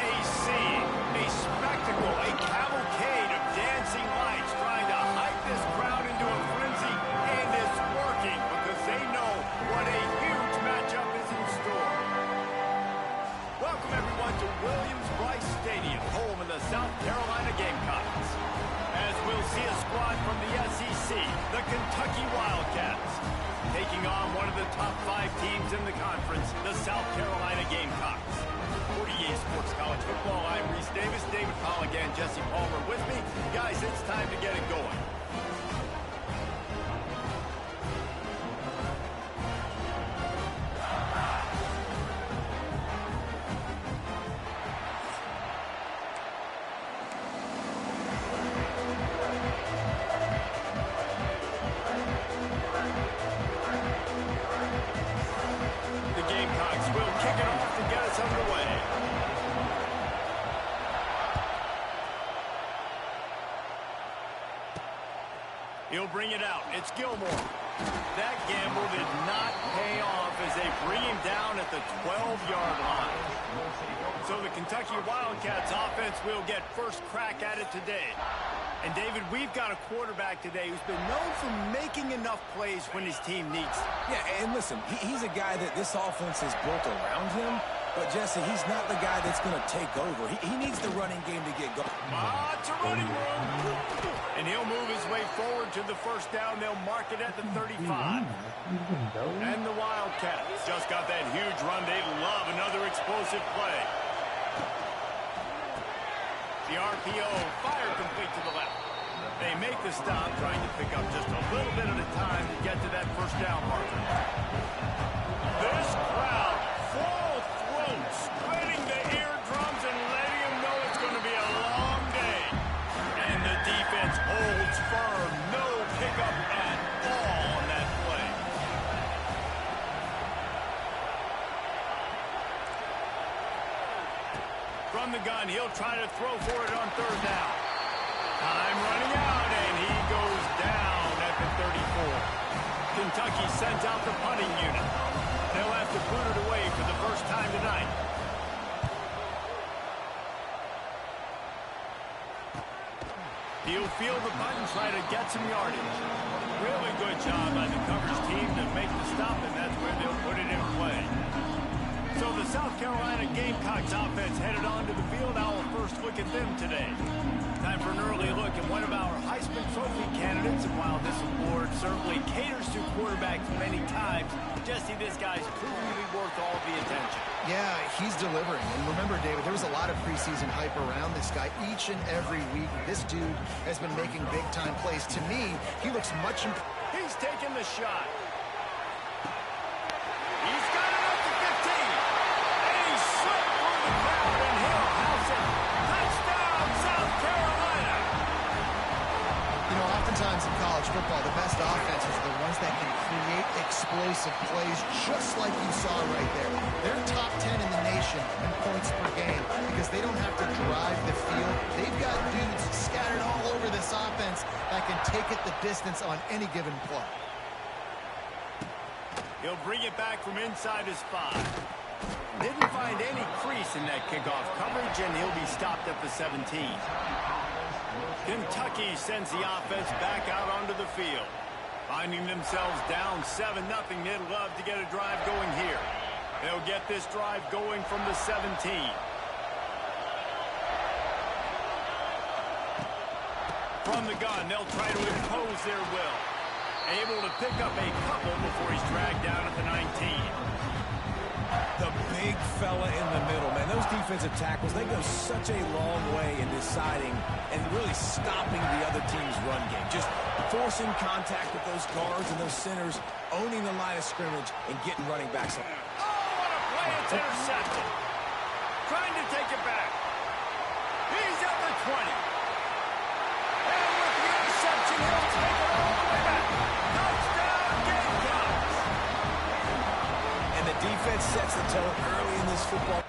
a scene, a spectacle, a cavalcade of dancing lights trying to hype this crowd into a frenzy, and it's working because they know what a huge matchup is in store. Welcome, everyone, to Williams-Brice Stadium, home of the South Carolina Gamecocks. As we'll see a squad from the SEC, the Kentucky Wildcats, taking on one of the top 5 teams in the conference, the South Carolina Gamecocks. For EA Sports College Football, I'm Reese Davis, David Polligan, Jesse Palmer with me. Guys, it's time to get it going. He'll bring it out. It's Gilmore. That gamble did not pay off as they bring him down at the 12-yard line. So the Kentucky Wildcats offense will get first crack at it today. And, David, we've got a quarterback today who's been known for making enough plays when his team needs it. Yeah, and listen, he's a guy that this offense is built around him. But, Jesse, he's not the guy that's going to take over. He needs the running game to get going. It's a running room. And he'll move his way forward to the first down. They'll mark it at the 35. And the Wildcats just got that huge run. They love another explosive play. The RPO fire complete to the left. They make the stop, trying to pick up just a little bit at a time to get to that first down marker. This crowd, full throat, spreading the eardrums and letting them know it's going to be a long day. And the defense holds firm. No pickup at all on that play. From the gun, he'll try to throw for it on third down. Time running out, and he goes down at the 34. Kentucky sends out the punting unit. They'll have to boot it away for the first time tonight. He'll field the punt and try to get some yardage. Really good job by the coverage team to make the stop, and that's where they'll put it in play. So the South Carolina Gamecocks offense headed onto the field. I'll first look at them today. Time for an early look at one of our Heisman Trophy candidates. And while this award certainly caters to quarterbacks many times, Jesse, this guy's proven to be worth all the attention. Yeah, he's delivering. And remember, David, there was a lot of preseason hype around this guy each and every week. This dude has been making big-time plays. To me, he looks much improved. He's taking the shot. He's got it up to 15. And he slipped through the crowd, and he'll house it. Touchdown, South Carolina. You know, oftentimes in college football, the best offenses are the ones that can create explosive plays, just like you saw right there. They're top 10 in the nation in points per game because they don't have to drive the field. They've got dudes scattered all over this offense that can take it the distance on any given play. He'll bring it back from inside his 5. Didn't find any crease in that kickoff coverage, and he'll be stopped at the 17. Kentucky sends the offense back out onto the field. Finding themselves down 7-0, they'd love to get a drive going here. They'll get this drive going from the 17. From the gun, they'll try to impose their will. Able to pick up a couple before he's dragged down at the 19. The big fella in the middle, man. Those defensive tackles, they go such a long way in deciding and really stopping the other team's run game. Just forcing contact with those guards and those centers, owning the line of scrimmage, and getting running backs up. Oh, what a play. It's intercepted. Trying to take it back. He's at the 20. And with the interception, he'll take it all the way back. Touchdown, Gamecocks. And the defense sets the tone early in this football.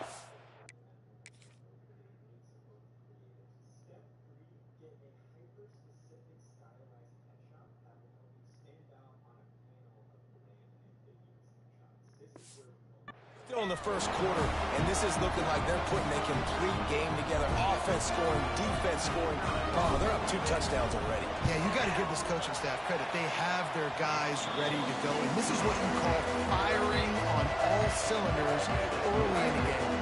Still in the first quarter, and this is looking like they're putting a complete game together. Offense scoring, defense scoring. Oh, they're up 2 touchdowns already. Yeah, you got to give this coaching staff credit. They have their guys ready to go, and this is what you call firing on all cylinders early in the game.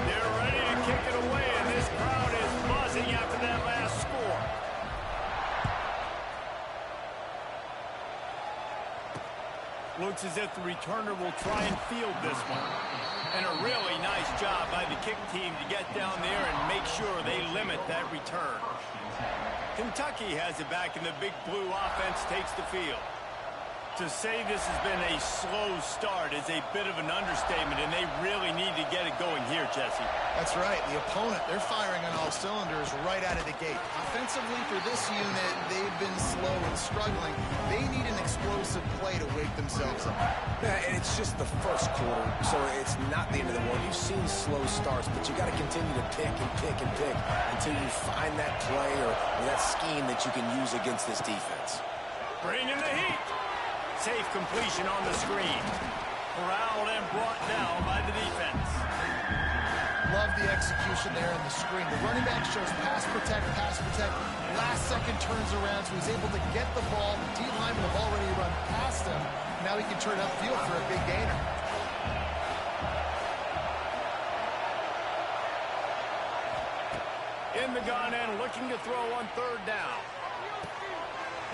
They're ready to kick it away, and this crowd is buzzing after that last score. Looks as if the returner will try and field this one. And a really nice job by the kick team to get down there and make sure they limit that return. Kentucky has it back, and the Big Blue offense takes the field. To say this has been a slow start is a bit of an understatement, and they really need to get it going here, Jesse. That's right. The opponent, they're firing on all cylinders right out of the gate. Offensively for this unit, they've been slow and struggling. They need an explosive play to wake themselves up. Yeah, and it's just the first quarter, so it's not the end of the world. You've seen slow starts, but you got to continue to pick and pick and pick until you find that play or that scheme that you can use against this defense. Bring in the heat. Safe completion on the screen. Corralled and brought down by the defense. Love the execution there in the screen. The running back shows pass protect, pass protect. Last second turns around, so he's able to get the ball. The D linemen have already run past him. Now he can turn upfield for a big gainer. In the gun and looking to throw on 3rd down.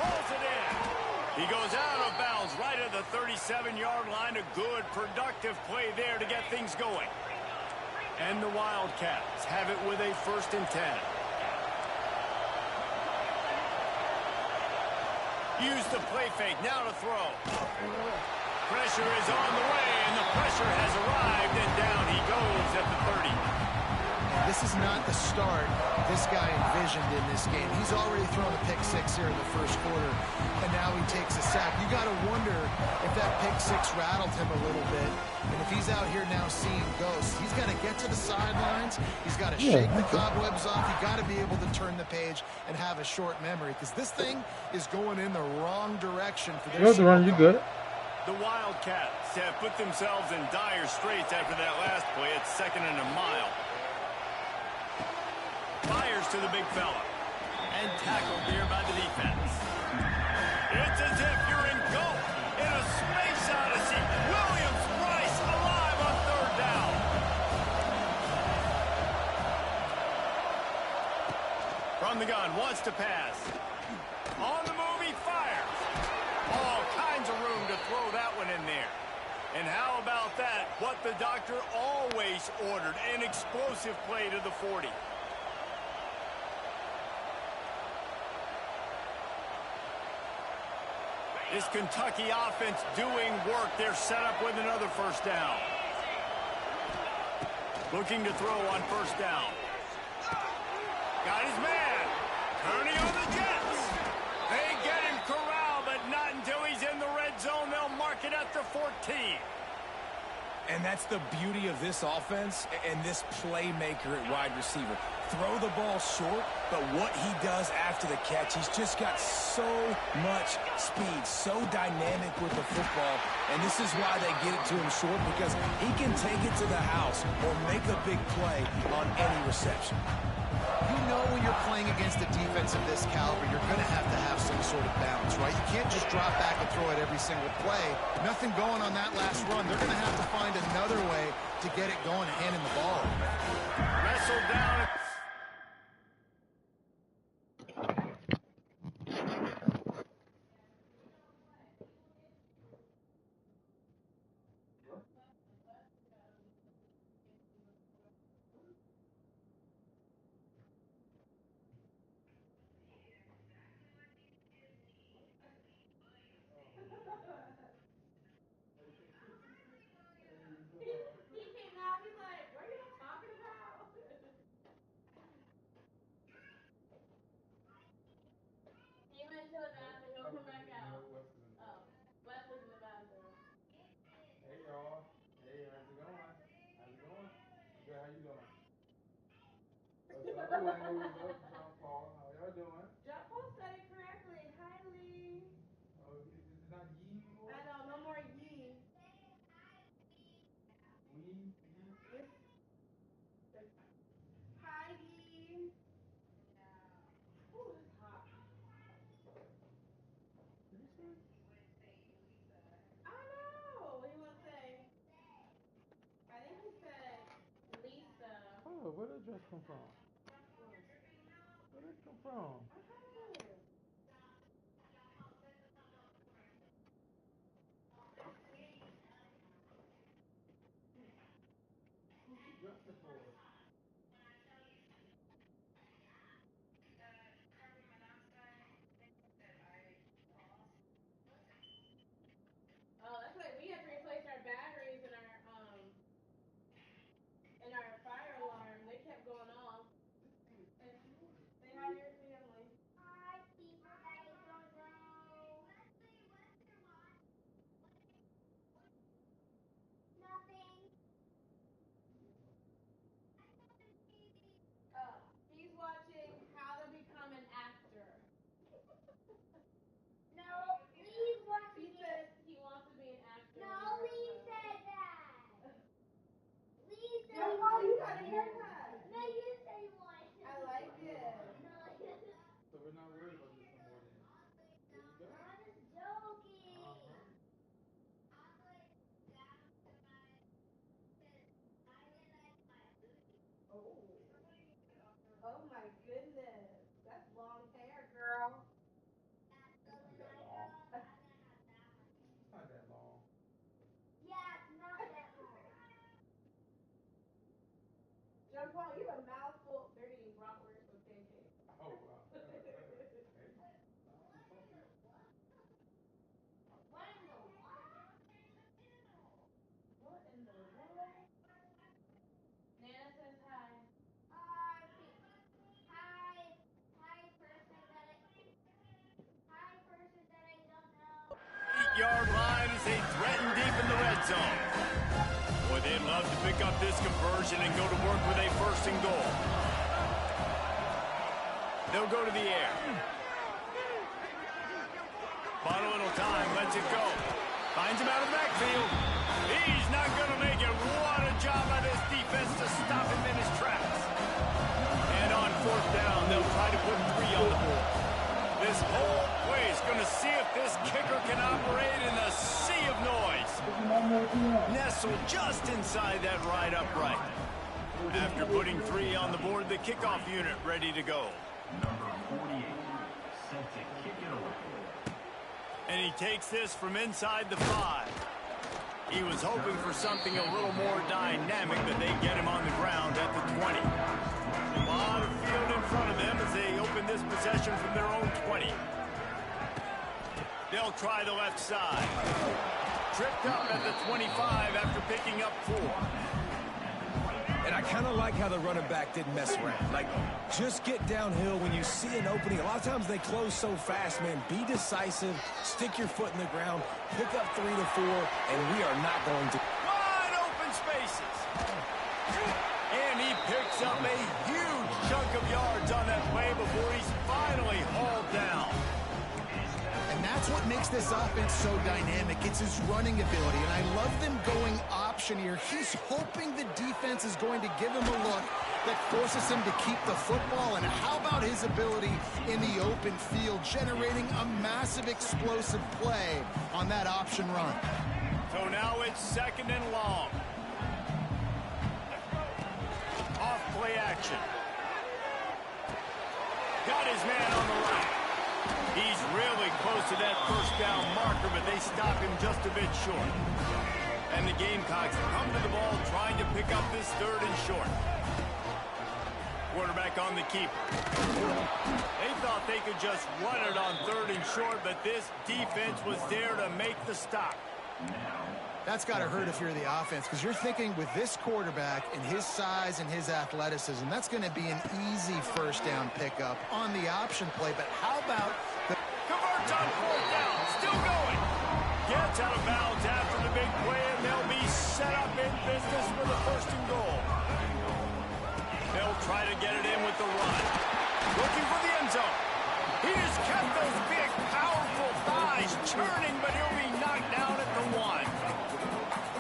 Pulls it in. He goes out of bounds right at the 37-yard line. A good, productive play there to get things going. And the Wildcats have it with a 1st and 10. Use the play fake, now to throw. Pressure is on the way, and the pressure has arrived, and down he goes at the 30. This is not the start this guy envisioned in this game. He's already thrown a pick 6 here in the first quarter, and now he takes a sack. You got to wonder if that pick 6 rattled him a little bit, and if he's out here now seeing ghosts. He's got to get to the sidelines. He's got to shake the cobwebs off. You got to be able to turn the page and have a short memory, because this thing is going in the wrong direction for their you good? The Wildcats have put themselves in dire straits after that last play. It's 2nd and a mile. Fires to the big fella. And tackled here by the defense. It's as if you're in golf in a space odyssey. Williams-Brice alive on 3rd down. From the gun, wants to pass. On the move, he fires. All kinds of room to throw that one in there. And how about that? What the doctor always ordered, an explosive play to the 40. This Kentucky offense doing work. They're set up with another 1st down. Looking to throw on 1st down. Got his man. Turning on the Jets. They get him corralled, but not until he's in the red zone. They'll mark it at the 14. And that's the beauty of this offense and this playmaker at wide receiver. Throw the ball short, but what he does after the catch, he's just got so much speed, so dynamic with the football. And this is why they get it to him short, because he can take it to the house or make a big play on any reception. You know when you're playing against a defense of this caliber, you're going to have some sort of balance, right? You can't just drop back and throw it every single play. Nothing going on that last run. They're going to have to find another way to get it going, handing the ball. Wrestled down. come from? Where did it come from? Who's she dressing for? Oh, that's right. We have to replace our batteries in our fire alarm. They kept going off. Say hi to your family. Hi, people that I don't know. Nothing. He's watching How to Become an Actor. No, Lee's watching He says he wants to be an actor. No, Lee said that. Lee said Yo, Paul, you got a haircut. No, you said you wanted to. I like it. No, So we're not worried about this no more then. There you go. I'm just joking. Oh my goodness. That's long hair, girl. It's not that long. It's not that long. Yeah, it's not that long. John Paul, you have a mouthful. They're eating bratwurst with pancakes. Oh, wow. Hey. What in the world? Nana says hi. Hi, person that I don't know. 8-yard line as they threaten deep in the red zone. Boy, they'd love to pick up this conversion and go to work with a first and goal. They'll go to the air. Final little time, lets it go. Finds him out of the backfield. He's not going to make it. What a job by this defense to stop him in his tracks. And on fourth down, they'll try to put 3 on the board. This whole place going to see if this kicker can operate in the sea of noise. Nestled just inside that right upright. After putting 3 on the board, the kickoff unit ready to go. Number 48, set to kick it away. And he takes this from inside the 5. He was hoping for something a little more dynamic, but they get him on the ground at the 20. A lot of field in front of them as they open this possession from their own 20. They'll try the left side. Tripped up at the 25 after picking up 4. And I kind of like how the running back didn't mess around. Like, just get downhill when you see an opening. A lot of times they close so fast, man. Be decisive, stick your foot in the ground, pick up 3 to 4, and we are not going to... Wide open spaces. And he picks up a huge chunk of yards on that play before he's finally hauled down. And that's what makes this offense so dynamic. It's his running ability, and I love them going option here. He's hoping the defense is going to give him a look that forces him to keep the football. And how about his ability in the open field, generating a massive explosive play on that option run? So now it's 2nd and long. Off play action. Got his man on the right. He's really close to that first down marker, but they stop him just a bit short. And the Gamecocks come to the ball trying to pick up this 3rd and short. Quarterback on the keeper. They thought they could just run it on 3rd and short, but this defense was there to make the stop. That's got to hurt if you're the offense, because you're thinking with this quarterback and his size and his athleticism, that's going to be an easy first down pickup on the option play. But how about the... Converts on 4th down, still going. Gets out of bounds after the big play, and they'll be set up in business for the 1st and goal. They'll try to get it in with the run. Looking for the end zone. He has kept those big, powerful thighs churning, but he'll be knocked down at the 1.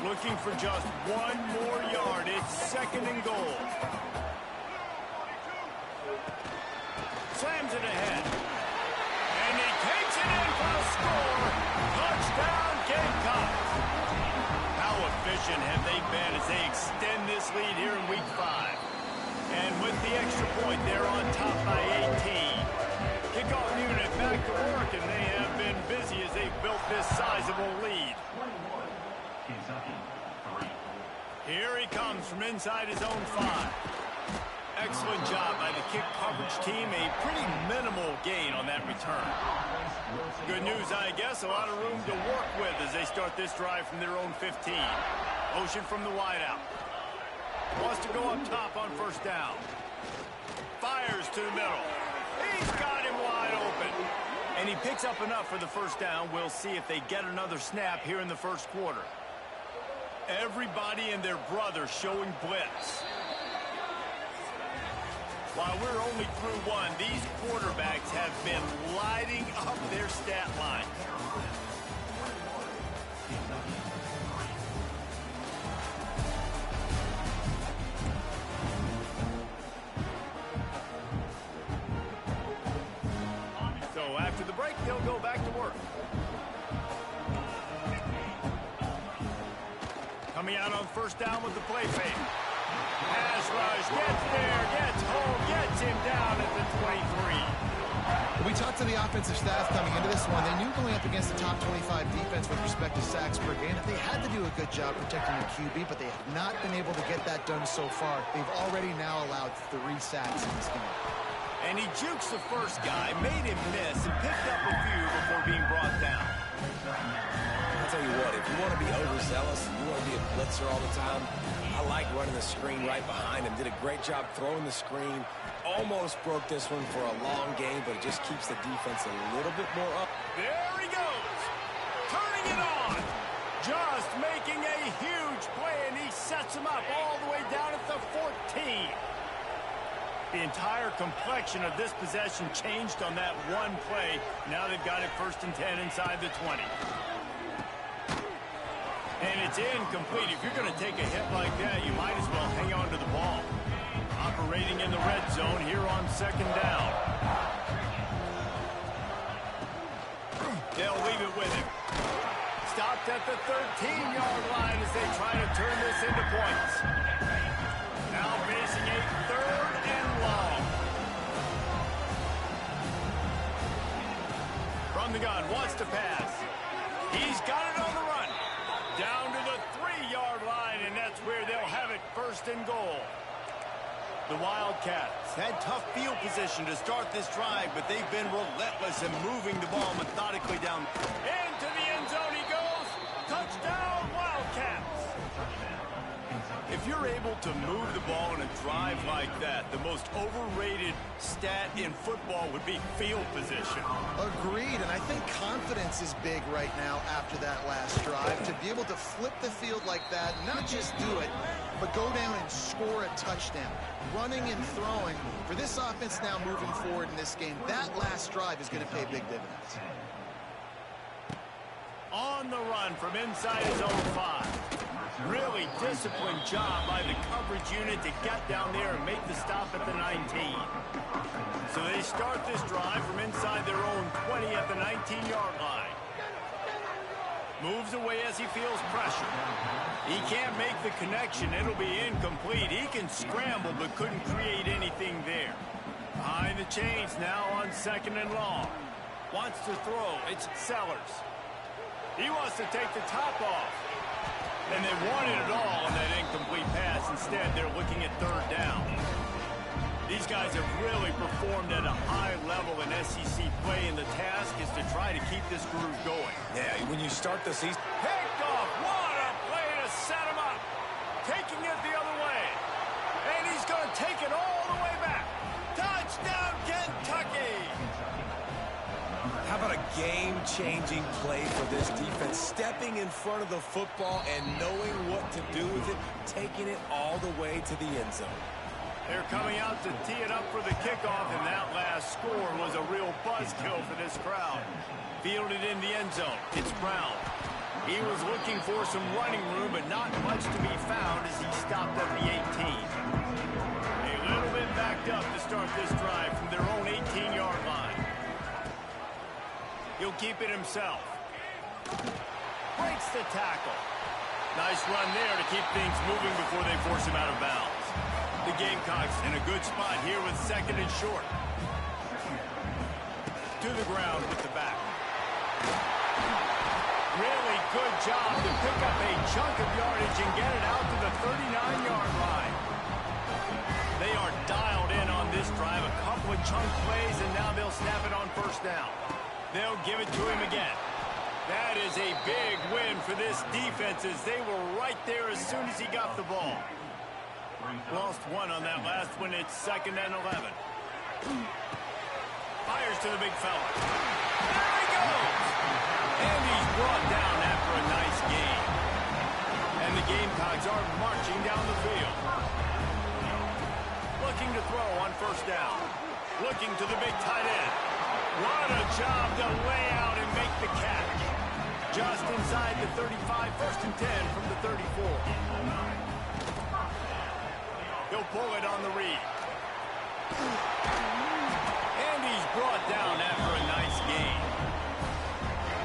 Looking for just 1 more yard. It's 2nd and goal. Slams it ahead. And he takes it in for the score. Touchdown, Gamecocks. How efficient have they been as they extend this lead here in Week 5? And with the extra point, they're on top by 18. Kickoff unit back to work, and they have been busy as they've built this sizable lead. Kentucky, 3. Here he comes from inside his own 5. Excellent job by the kick coverage team. A pretty minimal gain on that return. Good news, I guess. A lot of room to work with as they start this drive from their own 15. Motion from the wideout. Wants to go up top on first down. Fires to the middle. He's got him wide open. And he picks up enough for the first down. We'll see if they get another snap here in the first quarter. Everybody and their brother showing blitz. While we're only through one, these quarterbacks have been lighting up their stat line. So after the break, they'll go back to work. Coming out on first down with the play fake. Pass rush, gets there, gets home, gets him down at the 23. We talked to the offensive staff coming into this one. They knew going up against the top 25 defense with respect to sacks per game, they had to do a good job protecting the QB, but they have not been able to get that done so far. They've already now allowed 3 sacks in this game. And he jukes the first guy, made him miss, and picked up a few before being brought down. I'll tell you what, if you want to be overzealous and you want to be a blitzer all the time, I like running the screen right behind him. Did a great job throwing the screen. Almost broke this one for a long game, but it just keeps the defense a little bit more up. There he goes. Turning it on. Just making a huge play, and he sets him up all the way down at the 14. The entire complexion of this possession changed on that one play. Now they've got it 1st and 10 inside the 20. And it's incomplete. If you're going to take a hit like that, you might as well hang on to the ball. Operating in the red zone here on 2nd down. They'll leave it with him. Stopped at the 13-yard line as they try to turn this into points. Now facing a 3rd and long. From the gun, wants to pass. He's got it on the run. Down to the 3-yard line, and that's where they'll have it 1st and goal. The Wildcats had tough field position to start this drive, but they've been relentless in moving the ball methodically down. Into the end zone he goes. Touchdown, Wildcats. If you're able to move the ball in a drive like that, the most overrated stat in football would be field position. Agreed, and I think confidence is big right now after that last drive. To be able to flip the field like that, not just do it, but go down and score a touchdown. Running and throwing, for this offense now moving forward in this game, that last drive is going to pay big dividends. On the run from inside his own 5. Really disciplined job by the coverage unit to get down there and make the stop at the 19. So they start this drive from inside their own 20 at the 19-yard line. Moves away as he feels pressure. He can't make the connection. It'll be incomplete. He can scramble but couldn't create anything there. Behind the chains now on 2nd and long. Wants to throw. It's Sellers. He wants to take the top off. And they wanted it all on that incomplete pass. Instead, they're looking at 3rd down. These guys have really performed at a high level in SEC play, and the task is to try to keep this groove going. Yeah, when you start the season... Picked off. What a play to set him up. Taking it the other way. And he's going to take it all the way back. Touchdown, Kentucky. How about a game-changing play for this defense? Stepping in front of the football and knowing what to do with it, taking it all the way to the end zone. They're coming out to tee it up for the kickoff, and that last score was a real buzzkill for this crowd. Fielded in the end zone. It's Brown. He was looking for some running room, but not much to be found as he stopped at the 18. A little bit backed up to start this drive from their own 18-yard line. He'll keep it himself. Breaks the tackle. Nice run there to keep things moving before they force him out of bounds. The Gamecocks in a good spot here with second and short. To the ground with the back. Really good job to pick up a chunk of yardage and get it out to the 39-yard line. They are dialed in on this drive. A couple of chunk plays, and now they'll snap it on first down. They'll give it to him again. That is a big win for this defense as they were right there as soon as he got the ball. Lost one on that last one. It's 2nd and 11. Fires to the big fella. There he goes! And he's brought down after a nice gain. And the Gamecocks are marching down the field. Looking to throw on first down. Looking to the big tight end. What a job to lay out and make the catch. Just inside the 35, 1st and 10 from the 34. He'll pull it on the read. And he's brought down after a nice gain.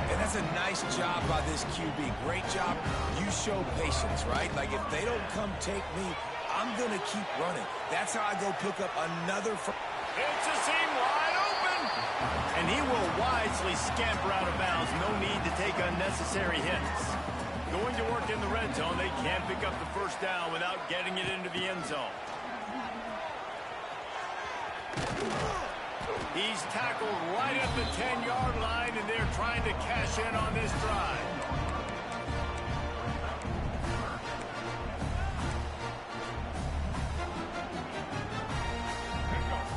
And that's a nice job by this QB. Great job. You show patience, right? Like, if they don't come take me, I'm going to keep running. That's how I go pick up another. It's a seam wide open. And he will wisely scamper out of bounds. No need to take unnecessary hits. Going to work in the red zone. They can't pick up the first down without getting it into the end zone. He's tackled right at the 10-yard line, and they're trying to cash in on this drive.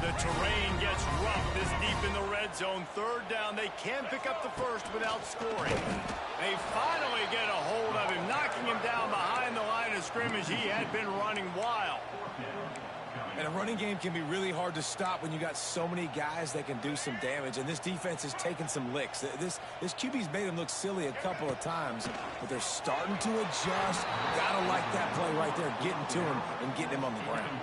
The terrain gets rough this deep in the red zone. 3rd down. They can pick up the first without scoring. They finally get a hold of him, knocking him down behind the line of scrimmage. He had been running wild. And a running game can be really hard to stop when you got so many guys that can do some damage. And this defense is taking some licks. This QB's made him look silly a couple of times, but they're starting to adjust. Gotta like that play right there, getting to him and getting him on the ground.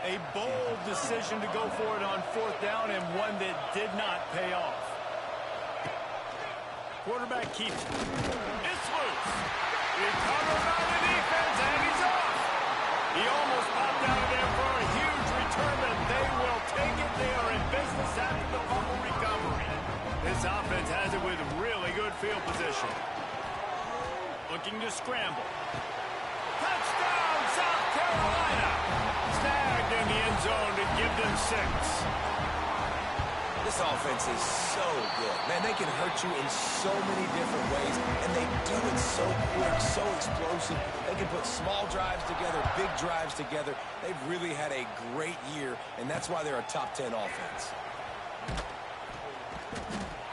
A bold decision to go for it on 4th down, and one that did not pay off. Quarterback keeps it. It's loose. Recovered by the defense, and he's off. He almost popped out of there for a huge return, but they will take it. They are in business after the fumble recovery. This offense has it with really good field position. Looking to scramble. Touchdown, South Carolina! Snagged in the end zone to give them 6. This offense is so good. Man, they can hurt you in so many different ways, and they do it so quick, so explosive. They can put small drives together, big drives together. They've really had a great year, and that's why they're a top 10 offense.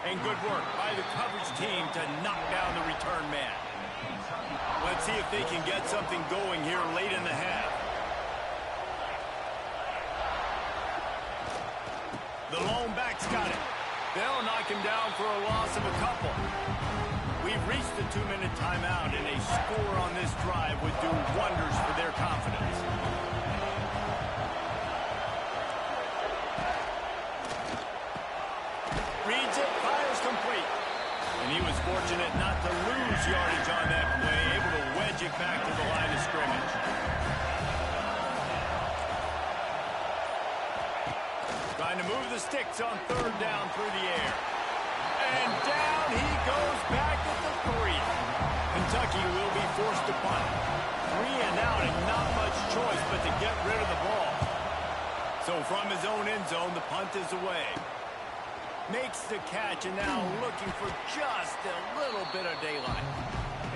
And good work by the coverage team to knock down the return man. Let's see if they can get something going here late in the half. The lone back's got it. They'll knock him down for a loss of a couple. We've reached the 2-minute timeout, and a score on this drive would do wonders for their confidence. Reads it, fires complete. And he was fortunate not to lose yardage on that play, able to wedge it back to the line of scrimmage. Trying to move the sticks on 3rd down through the air. And down he goes back at the 3. Kentucky will be forced to punt. 3 and out and not much choice but to get rid of the ball. So from his own end zone, the punt is away. Makes the catch and now looking for just a little bit of daylight.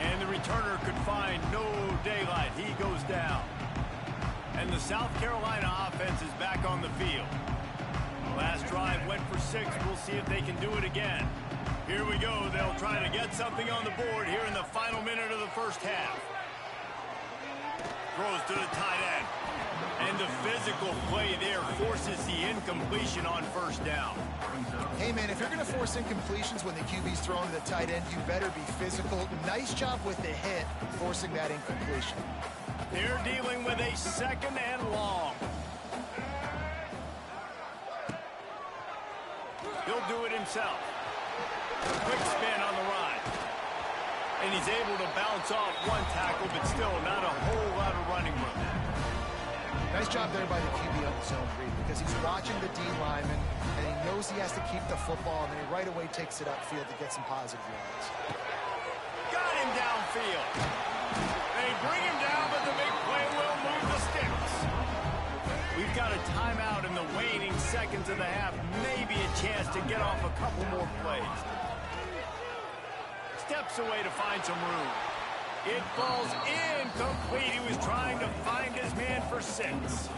And the returner could find no daylight. He goes down. And the South Carolina offense is back on the field. Last drive went for 6. We'll see if they can do it again. Here we go. They'll try to get something on the board here in the final minute of the first half. Throws to the tight end. And the physical play there forces the incompletion on first down. Hey, man, if you're going to force incompletions when the QB's throwing to the tight end, you better be physical. Nice job with the hit, forcing that incompletion. They're dealing with a 2nd and long. He'll do it himself. Quick spin on the run. And he's able to bounce off one tackle, but still not a whole lot of running room. Nice job there by the QB on the zone read because he's watching the D lineman and he knows he has to keep the football, and then he right away takes it upfield to get some positive yards. Got him downfield. They bring him down, but the big play will move the sticks. We've got a timeout in the waning seconds of the half. Maybe a chance to get off a couple more plays. Steps away to find some room. It falls incomplete. He was trying to find his man for 6.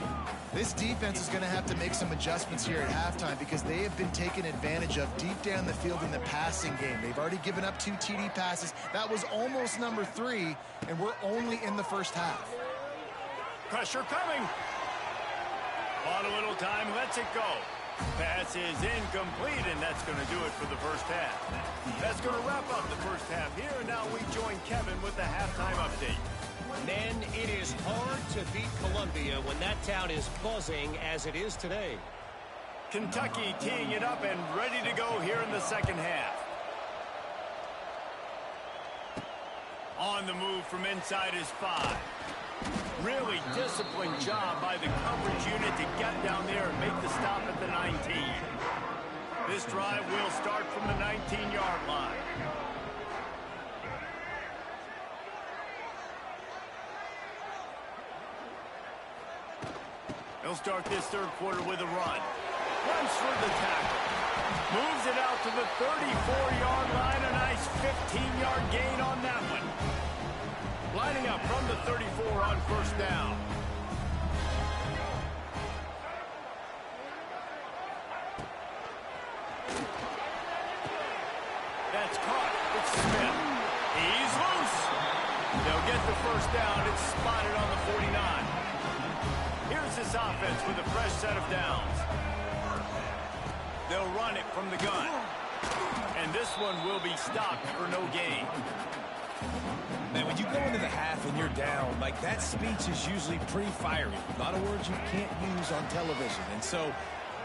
This defense is going to have to make some adjustments here at halftime because they have been taken advantage of deep down the field in the passing game. They've already given up 2 TD passes. That was almost number 3, and we're only in the first half. Pressure coming. On a little time, lets it go. Pass is incomplete, and that's going to do it for the first half. That's going to wrap up the first half here, and now we join Kevin with the halftime update. Men, it is hard to beat Columbia when that town is buzzing as it is today. Kentucky teeing it up and ready to go here in the second half. On the move from inside his 5. Really disciplined job by the coverage unit to get down there and make the stop at the 19. This drive will start from the 19-yard line. He'll start this third quarter with a run. Runs for the tackle. Moves it out to the 34-yard line. A nice 15-yard gain on that one. Lining up from the 34 on first down. That's caught. It's Smith. He's loose. They'll get the first down. It's spotted on the 49. Here's this offense with a fresh set of downs. They'll run it from the gun. And this one will be stopped for no gain. Man, when you go into the half and you're down, like that speech is usually pretty fiery. A lot of words you can't use on television. And so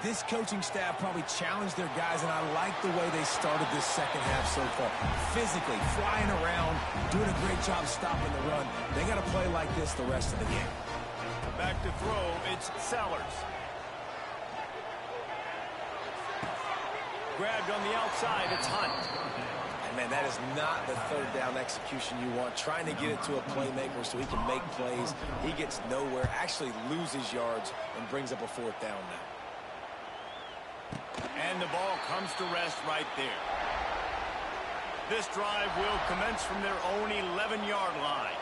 this coaching staff probably challenged their guys, and I like the way they started this second half so far. Physically, flying around, doing a great job stopping the run. They got to play like this the rest of the game. Back to throw, it's Sellers. Grabbed on the outside, it's Hunt. And man, that is not the third down execution you want. Trying to get it to a playmaker so he can make plays. He gets nowhere, actually loses yards, and brings up a 4th down now. And the ball comes to rest right there. This drive will commence from their own 11-yard line.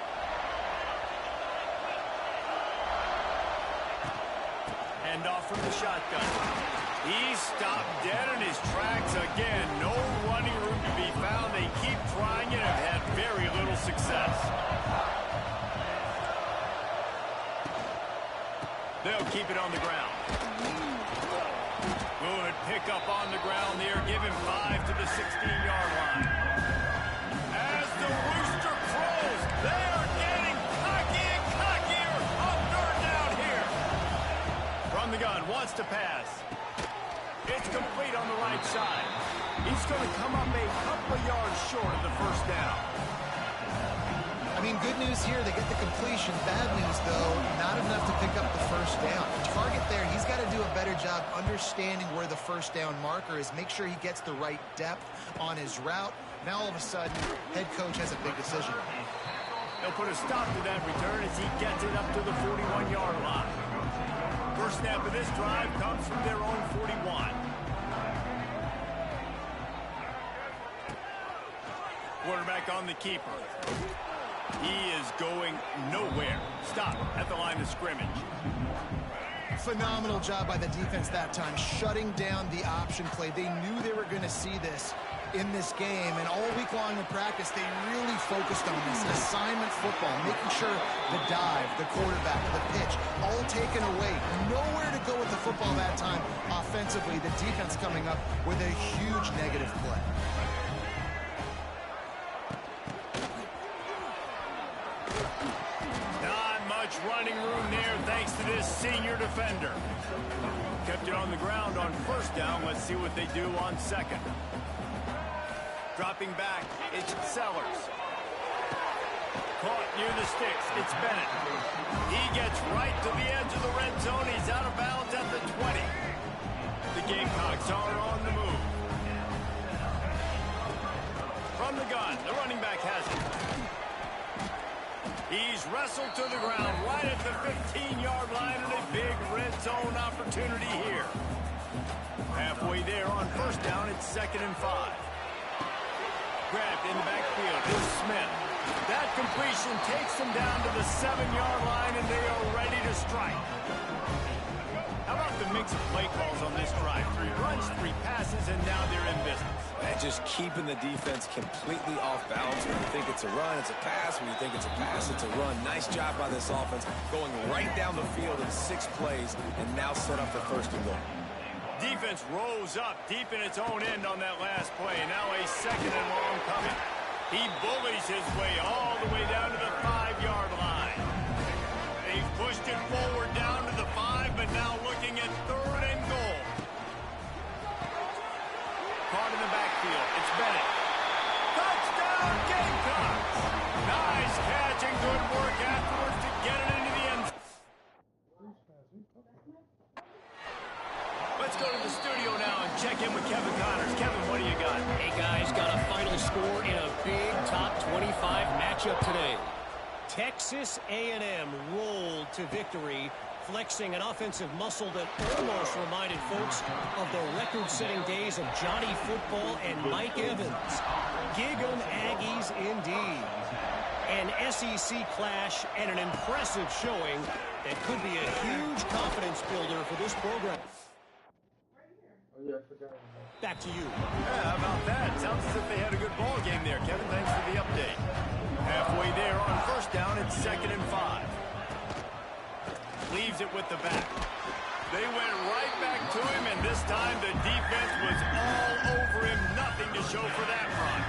Hand off from the shotgun. He's stopped dead in his tracks again. No running room to be found. They keep trying it and have had very little success. They'll keep it on the ground. Good pick up on the ground there. Give him 5 to the 16-yard line. As the rooster crows, they are getting cocky and cockier on third down here. From the gun, wants to pass. It's complete on the right side. He's going to come up a couple of yards short of the first down. I mean, good news here, they get the completion. Bad news, though, not enough to pick up the first down. The target there, he's got to do a better job understanding where the first down marker is, make sure he gets the right depth on his route. Now, all of a sudden, head coach has a big decision. They'll put a stop to that return as he gets it up to the 41-yard line. First snap of this drive comes from their own 41. Quarterback on the keeper. He is going nowhere. Stop at the line of scrimmage. Phenomenal job by the defense that time, shutting down the option play. They knew they were going to see this in this game, and all week long in practice, they really focused on this assignment football, making sure the dive, the quarterback, the pitch, all taken away. Nowhere to go with the football that time offensively. The defense coming up with a huge negative play. Running room there thanks to this senior defender. Kept it on the ground on first down. Let's see what they do on second. Dropping back, it's Sellers. caught near the sticks. It's Bennett. He gets right to the edge of the red zone. He's out of bounds at the 20. The Gamecocks are on the move. From the gun, the running back has it. He's wrestled to the ground right at the 15-yard line, and a big red zone opportunity here. Halfway there on first down, it's 2nd and 5. Grabbed in the backfield is Smith. That completion takes them down to the 7-yard line, and they are ready to strike. How about the mix of play calls on this drive? 3 runs, 3 passes, and now they're in business. And just keeping the defense completely off balance. When you think it's a run, it's a pass. When you think it's a pass, it's a run. Nice job by this offense, going right down the field in 6 plays, and now set up for 1st and goal. Defense rose up deep in its own end on that last play. Now a 2nd and long coming. He bullies his way all the way down to the 5-yard line. They've pushed it forward down to the 5, but now looking at 3rd and goal. Caught in the backfield. It's Bennett. Touchdown, Gamecocks! Nice catch and good work afterwards to get it into the end zone. Let's go to the studio now and check in with Kevin Connors. Kevin, what do you got? Hey, guys, got a final score in a big top 25 matchup today. Texas A&M rolled to victory, flexing an offensive muscle that almost reminded folks of the record-setting days of Johnny Football and Mike Evans. Gig 'em Aggies indeed. An SEC clash and an impressive showing that could be a huge confidence builder for this program. Back to you. Yeah, how about that? Sounds as if they had a good ball game there, Kevin. Thanks for the update. Halfway there on first down, it's 2nd and 5. Leaves it with the back. They went right back to him, and this time the defense was all over him. Nothing to show for that run.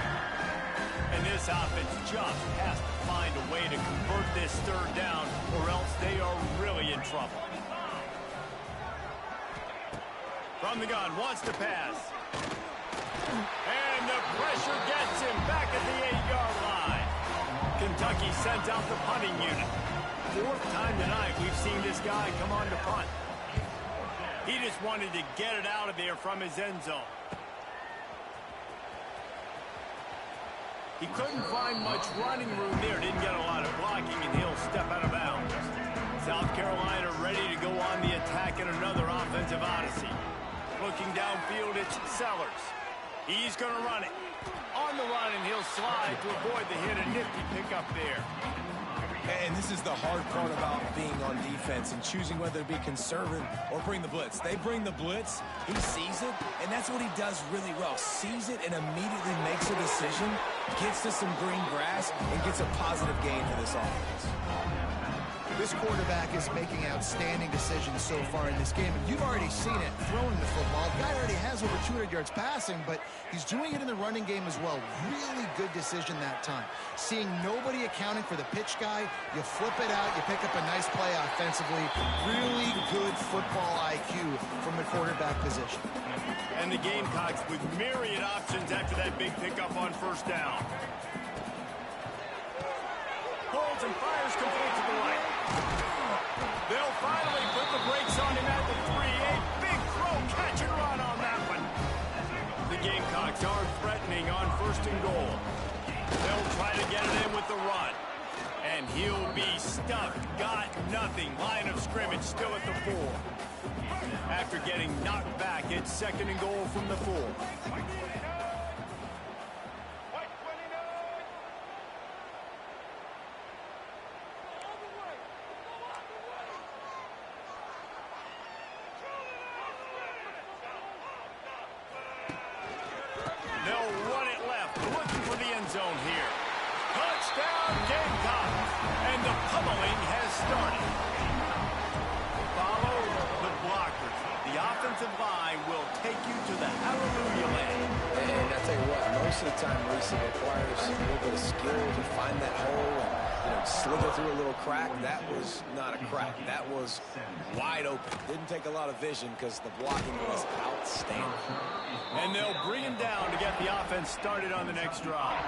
And this offense just has to find a way to convert this 3rd down, or else they are really in trouble. From the gun, wants to pass. And the pressure gets him back at the 8-yard line. Kentucky sends out the punting unit. 4th time tonight we've seen this guy come on to punt. He just wanted to get it out of there from his end zone. He couldn't find much running room there. Didn't get a lot of blocking, and he'll step out of bounds. South Carolina ready to go on the attack in another offensive odyssey. Looking downfield, it's Sellers. He's going to run it. On the run, and he'll slide to avoid the hit. A nifty pickup there. And this is the hard part about being on defense and choosing whether to be conservative or bring the blitz. They bring the blitz, he sees it, and that's what he does really well. Sees it and immediately makes a decision, gets to some green grass, and gets a positive gain for this offense. This quarterback is making outstanding decisions so far in this game, and you've already seen it throwing the football. The guy already has over 200 yards passing, but he's doing it in the running game as well. Really good decision that time. Seeing nobody accounting for the pitch guy, you flip it out, you pick up a nice play offensively. Really good football IQ from the quarterback position. And the Gamecocks with myriad options after that big pickup on first down. Holds and fires complete to the right. They'll finally put the brakes on him at the 3. A big throw, catch and run on that one. The Gamecocks are threatening on 1st and goal. They'll try to get it in with the run. And he'll be stuffed. Got nothing. Line of scrimmage still at the 4. After getting knocked back, it's 2nd and goal from the 4. Zone here. Touchdown, Gamecocks! And the pummeling has started. Follow the blockers. The offensive line will take you to the hallelujah land. And I tell you what, most of the time, Reese, it requires a little bit of skill to find that hole and slither through a little crack. That was not a crack. That was wide open. Didn't take a lot of vision because the blocking was outstanding. And they'll bring him down to get the offense started on the next drive.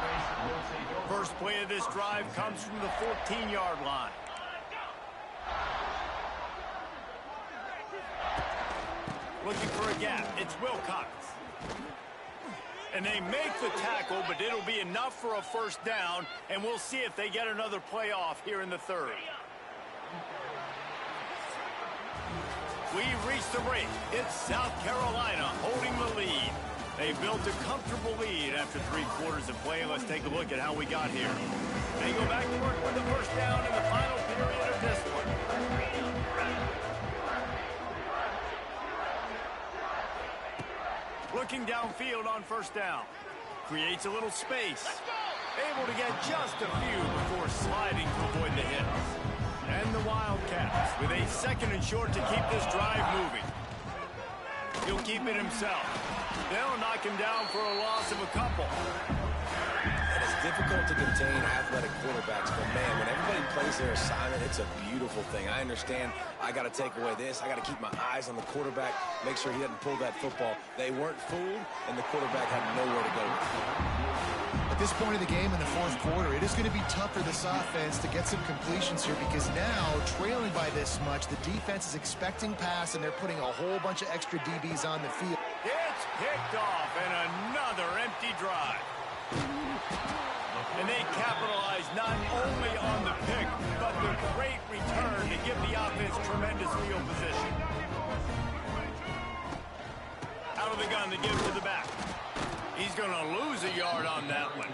First play of this drive comes from the 14-yard line. Looking for a gap. It's Wilcox. And they make the tackle, but it'll be enough for a first down, and we'll see if they get another play off here in the third. We've reached the break. It's South Carolina holding the lead. They built a comfortable lead after 3 quarters of play. Let's take a look at how we got here. They go back to work with the first down in the final period of this one. Looking downfield on first down. Creates a little space. Able to get just a few before sliding to avoid the hits. And the Wildcats with a second and short to keep this drive moving. He'll keep it himself. They'll knock him down for a loss of a couple. And it's difficult to contain athletic quarterbacks, but man, when everybody plays their assignment, it's a beautiful thing. I understand I got to take away this. I got to keep my eyes on the quarterback, make sure he doesn't pull that football. They weren't fooled, and the quarterback had nowhere to go. At this point of the game in the fourth quarter, it is going to be tough for this offense to get some completions here because now, trailing by this much, the defense is expecting pass, and they're putting a whole bunch of extra DBs on the field. It's picked off, and another empty drive. And they capitalize not only on the pick, but the great return to give the offense tremendous field position. Out of the gun to give to the back. He's going to lose a yard on that one.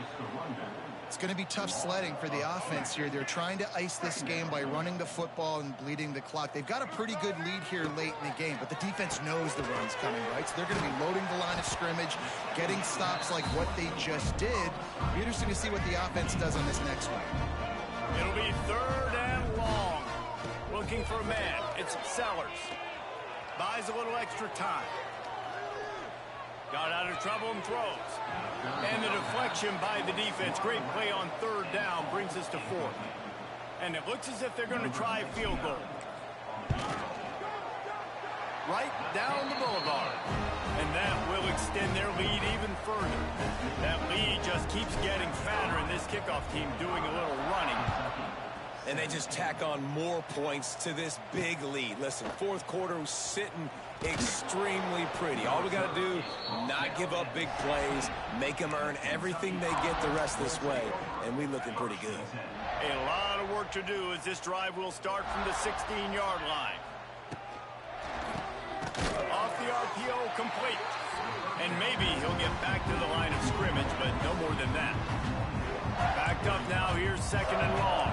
It's going to be tough sledding for the offense here. They're trying to ice this game by running the football and bleeding the clock. They've got a pretty good lead here late in the game, but the defense knows the run's coming, right? So they're going to be loading the line of scrimmage, getting stops like what they just did. It'll be interesting to see what the offense does on this next one. It'll be third and long. Looking for a man. It's Sellers. Buys a little extra time. Got out of trouble and throws. And the deflection by the defense. Great play on third down brings us to fourth. And it looks as if they're going to try a field goal. Right down the boulevard. And that will extend their lead even further. That lead just keeps getting fatter, and this kickoff team doing a little running. And they just tack on more points to this big lead. Listen, fourth quarter was sitting extremely pretty. All we got to do, not give up big plays, make them earn everything they get the rest of this way, and we looking pretty good. A lot of work to do as this drive will start from the 16-yard line. Off the RPO, complete. And maybe he'll get back to the line of scrimmage, but no more than that. Backed up now, here's second and long.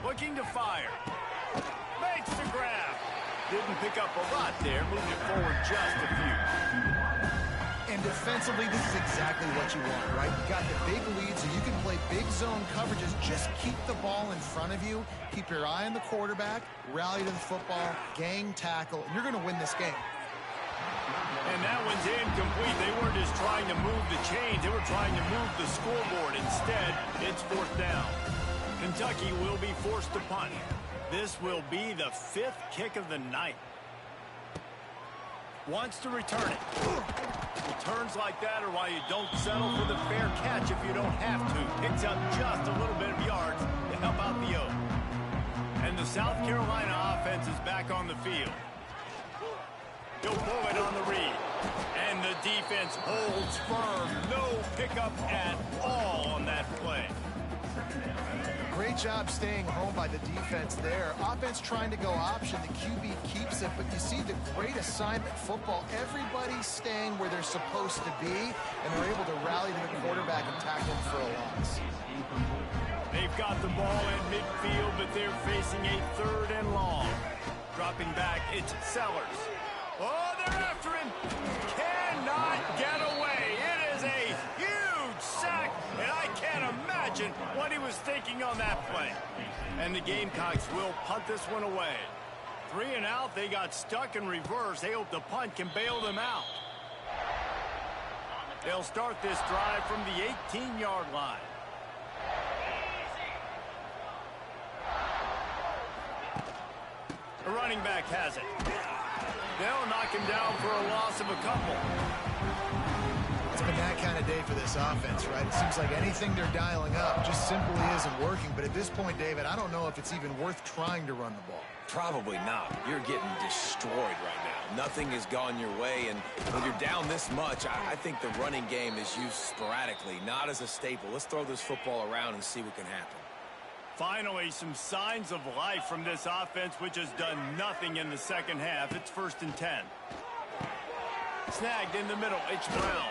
Looking to fire. Makes the grab. Didn't pick up a lot there. Moved it forward just a few. And defensively, this is exactly what you want, right? You got the big lead, so you can play big zone coverages. Just keep the ball in front of you. Keep your eye on the quarterback. Rally to the football. Gang tackle. And you're going to win this game. And that one's incomplete. They weren't just trying to move the chains. They were trying to move the scoreboard. Instead, it's fourth down. Kentucky will be forced to punt. This will be the 5th kick of the night. Wants to return it. Returns like that are why you don't settle for the fair catch if you don't have to. Picks up just a little bit of yards to help out the Oak. And the South Carolina offense is back on the field. He'll pull it on the read. And the defense holds firm. No pickup at all on that play. Great job staying home by the defense there. Offense trying to go option. The QB keeps it, but you see the great assignment football. Everybody's staying where they're supposed to be, and they're able to rally to the quarterback and tackle him for a loss. They've got the ball in midfield, but they're facing a third and long. Dropping back, it's Sellers. Oh, they're after him. Cannot get away. It is a huge sack, and I can't imagine what he was thinking on that play. And the Gamecocks will punt this one away. 3 and out, they got stuck in reverse. They hope the punt can bail them out. They'll start this drive from the 18-yard line. The running back has it. They'll knock him down for a loss of a couple. It's been that kind of day for this offense, right? It seems like anything they're dialing up just simply isn't working. But at this point, David, I don't know if it's even worth trying to run the ball. Probably not. You're getting destroyed right now. Nothing has gone your way, and when you're down this much, I think the running game is used sporadically, not as a staple. Let's throw this football around and see what can happen. Finally, some signs of life from this offense, which has done nothing in the second half. It's 1st and 10. Snagged in the middle. It's Brown.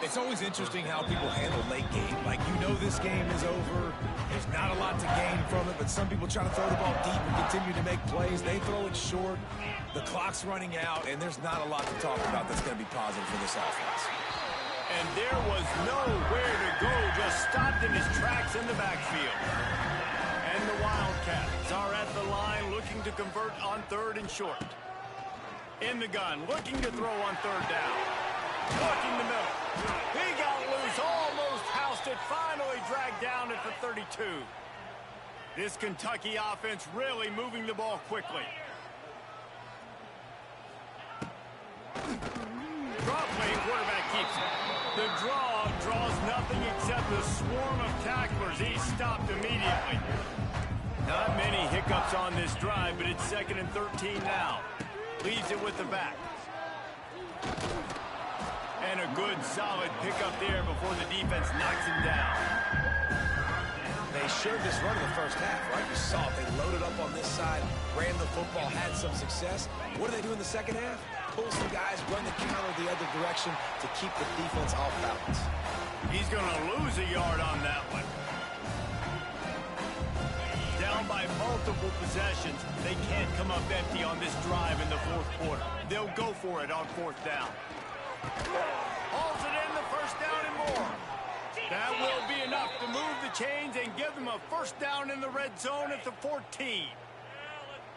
It's always interesting how people handle late game. Like, you know this game is over. There's not a lot to gain from it, but some people try to throw the ball deep and continue to make plays. They throw it short. The clock's running out, and there's not a lot to talk about that's going to be positive for this offense. And there was nowhere to go, just stopped in his tracks in the backfield. And the Wildcats are at the line looking to convert on 3rd and short. In the gun, looking to throw on 3rd down. Working the middle. He got loose, almost housed it, finally dragged down at the 32. This Kentucky offense really moving the ball quickly. Draw play, quarterback keeps it. The draw draws nothing except a swarm of tacklers. He stopped immediately. Not many hiccups on this drive, but it's 2nd and 13 now. Leaves it with the back. And a good, solid pickup there before the defense knocks him down. They showed this run in the first half, right? You saw it. They loaded up on this side, ran the football, had some success. What do they do in the second half? Pull some guys, run the counter the other direction to keep the defense off balance. He's going to lose a yard on that one. Down by multiple possessions. They can't come up empty on this drive in the 4th quarter. They'll go for it on 4th down. Hauls it in, the 1st down and more. That will be enough to move the chains and give them a 1st down in the red zone at the 14.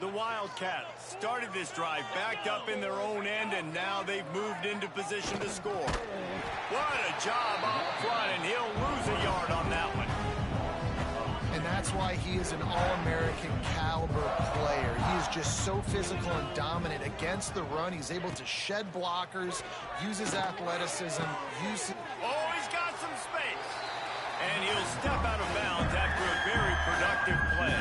The Wildcats started this drive backed up in their own end, and now they've moved into position to score. What a job up front, and he'll lose a yard on that one. And that's why he is an All-American caliber player. He is just so physical and dominant against the run. He's able to shed blockers, use his athleticism, Oh, he's got some space. And he'll step out of bounds after a very productive play.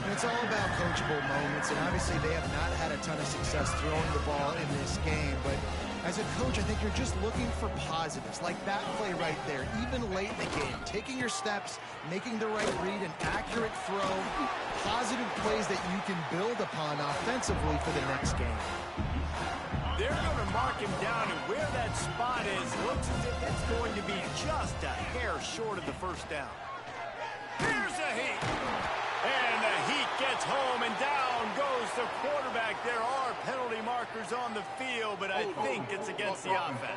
And it's all about coachable moments, and obviously they have not had a ton of success throwing the ball in this game, but as a coach, I think you're just looking for positives, like that play right there, even late in the game, taking your steps, making the right read, an accurate throw, positive plays that you can build upon offensively for the next game. They're going to mark him down, and where that spot is looks as if it's going to be just a hair short of the 1st down. Here's the heat. And the heat gets home, and down goes the quarterback. There are penalty markers on the field, but I think it's against the offense.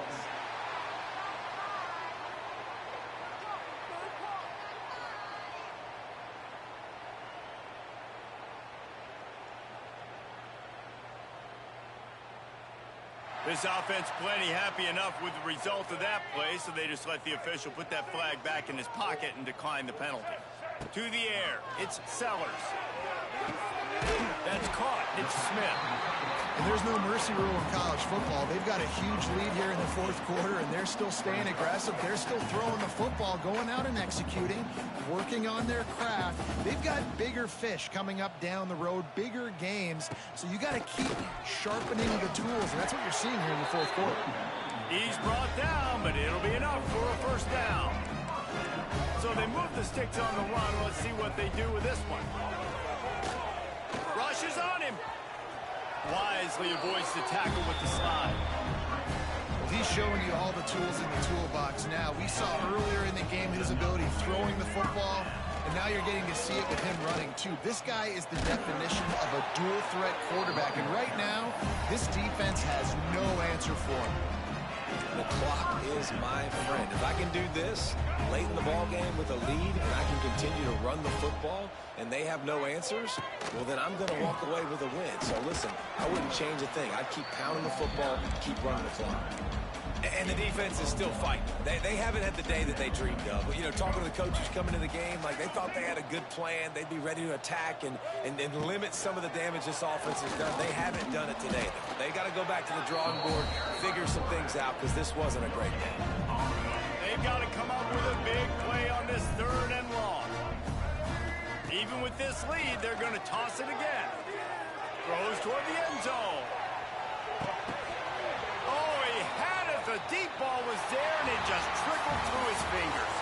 This offense plenty happy enough with the result of that play, so they just let the official put that flag back in his pocket and decline the penalty. To the air, it's Sellers. That's caught. It's Smith. And there's no mercy rule in college football. They've got a huge lead here in the 4th quarter, and they're still staying aggressive. They're still throwing the football, going out and executing, working on their craft. They've got bigger fish coming up down the road, bigger games. So you got to keep sharpening the tools, and that's what you're seeing here in the 4th quarter. He's brought down, but it'll be enough for a 1st down. So they move the sticks on the run. Let's see what they do with this one. Rushes on him. Wisely avoids the tackle with the slide. Well, he's showing you all the tools in the toolbox now. We saw earlier in the game his ability throwing the football, and now you're getting to see it with him running too. This guy is the definition of a dual threat quarterback, and right now, this defense has no answer for him. The clock is my friend. If I can do this late in the ball game with a lead and I can continue to run the football and they have no answers, well, then I'm going to walk away with a win. So, listen, I wouldn't change a thing. I'd keep pounding the football, keep running the clock. And the defense is still fighting. They haven't had the day that they dreamed of. You know, talking to the coaches coming into the game, like they thought they had a good plan. They'd be ready to attack and limit some of the damage this offense has done. They haven't done it today. They got to go back to the drawing board, figure some things out, because this wasn't a great game. They've got to come up with a big play on this 3rd and long. Even with this lead, they're going to toss it again. Throws toward the end zone. Oh, he had it. The deep ball was there, and it just trickled through his fingers.